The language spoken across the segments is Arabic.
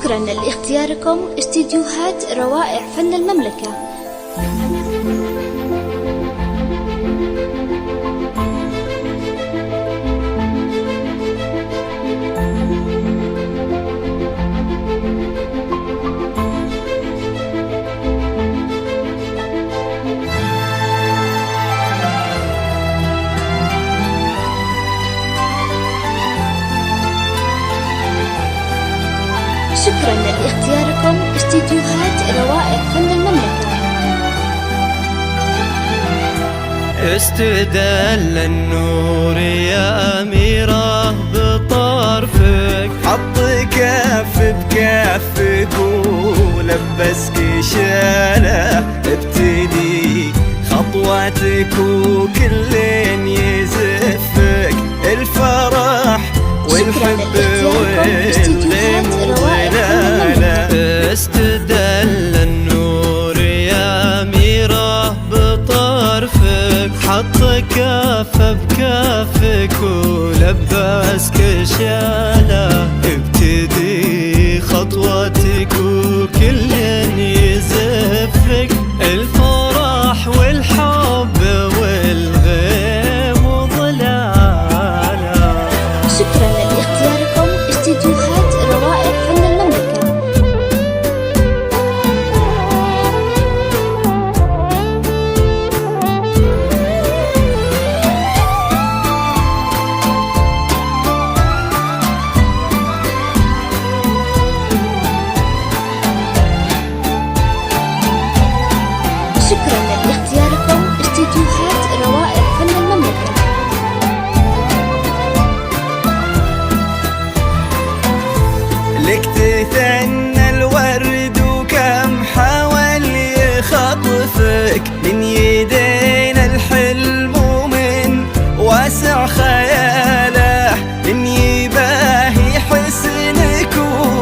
شكرا لاختياركم استديوهات روائع فن المملكة. شكرا لاختياركم استديوهات روائع فن المملكة. استدل النور يا أميرة بطرفك، حط كف بكفك ولبسك شاله، ابتدي خطواتك وكل يزفك الفرح والحب والغيم وظلاله. استدل النور يا أميرة بطرفك، حط كف بكفك ولبسك شاله، ابتدي خطواتك وكل يزفك الفرح والحب والغيم وظلاله. شكرا لاختياركم استديوهات روائع فن المملكة. شكرا لاختياركم استديوهات روائع فن المملكة. لك تثنى الورد وكم حاول يخطفك من يدين الحلم ومن واسع خياله، من يباهي حسنك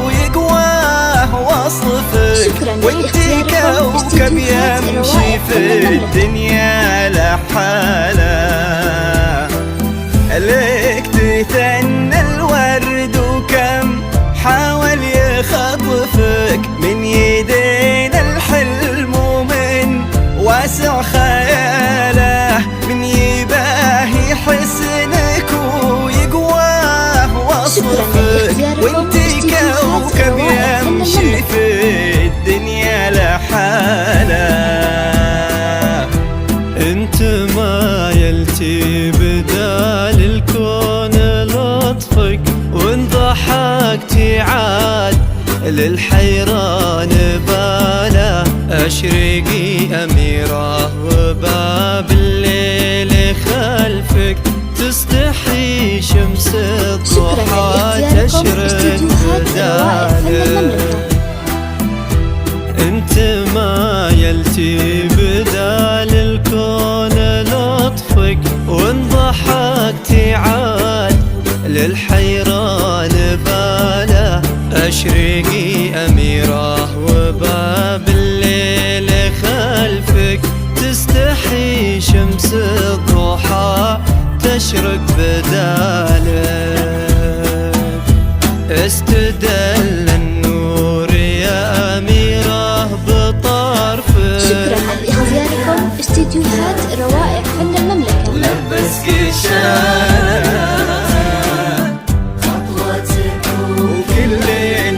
ويقواه وصفك، وانت كوكب يمشي في الدنيا لحاله. لك تثنى الورد وكم حاول يخطفك من يدين الحلم ومن واسع خياله، من يباهي حسنك ويقواه وصفك، وانت كوكب يمشي في الدنيا لحاله. انت ما يلتي بدال الكون لطفك، وان ضحكتي عاد للحيران باله. اشرقي أميرة وباب الليل خلفك، تستحي شمس الضحى تشرق بدالك. انت ما يلتي بدال الكون لطفك، وان ضحكتي عاد للحيران باله. اشرقي أميرة وباب الليل خلفك، تستحي شمس الضحى تشرق بدالك. استدل النور يا أميرة بطرفك. شكرا لاختياركم استديوهات روائع فن المملكة. لبسك شاله خطواتك وكل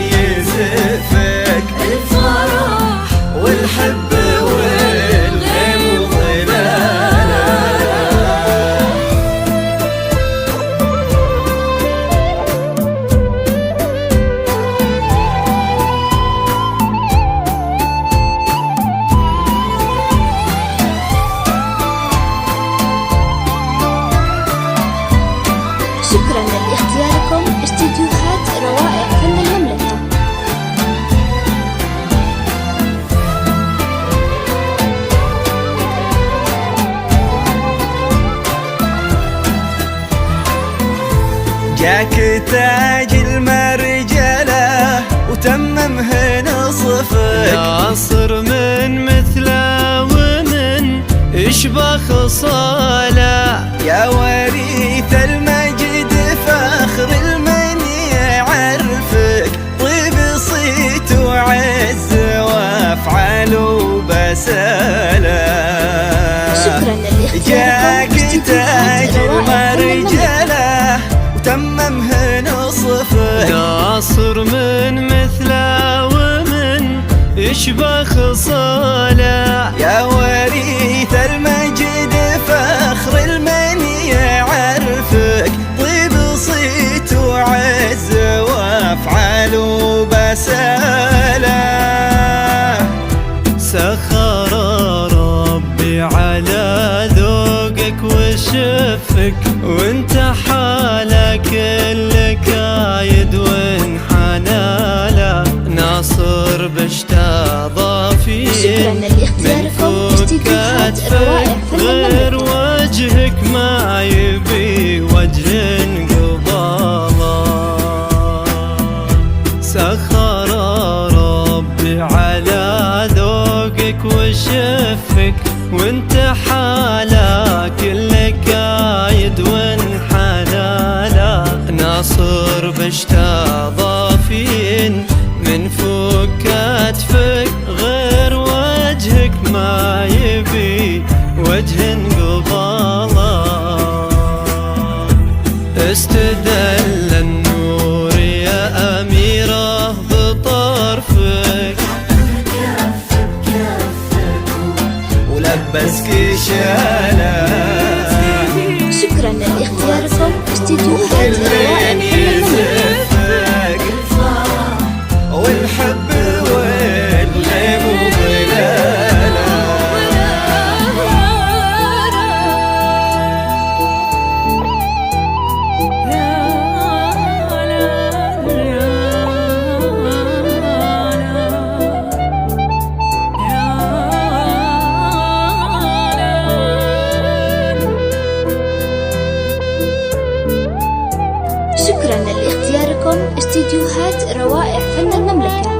يزفك الفرح والحب والغيم وظلاله. شكرا لاختياركم استديوهات روائع فن المملكة. جاك تاج المرجله وتممه نصفك، ناصر من مثله ومن يشبه خصاله. يا وريث المجد فخر المن يعرفك، طيب تعز وافعال وبسالة. شكرا جاك لاختياركم تاج استديوهات روائع فن المملكة. المرجلة وتممه نصفك. ناصر من مثله ومن يشبه خصاله، يا وريث المجد فخر المن يعرفك. طيب صيت وعز وافعال وبسالة. سخر ربي على ذوقك وشفك، وانت حالك كل كايد وانحنى له. ناصر بشتا ضافين شكرا لاختياركم استديوهات روائع فن غير المملكة. وجهك ما يبي وجه قباله. سخر ربي على ذوقك وشفك، وانت حالك كل كايد وانحنى له. ناصر بشتا ضافين من فوق كتفك، غير وجهك ما يبي وجه قباله. استدل النور يا أميرة بطرفك، ولبسك شالة. شكرا لاختياركم استديوهات روائع فن المملكة. والحب والغيب وظلاله. شكرا لاختياركم استديوهات روائع فن المملكة.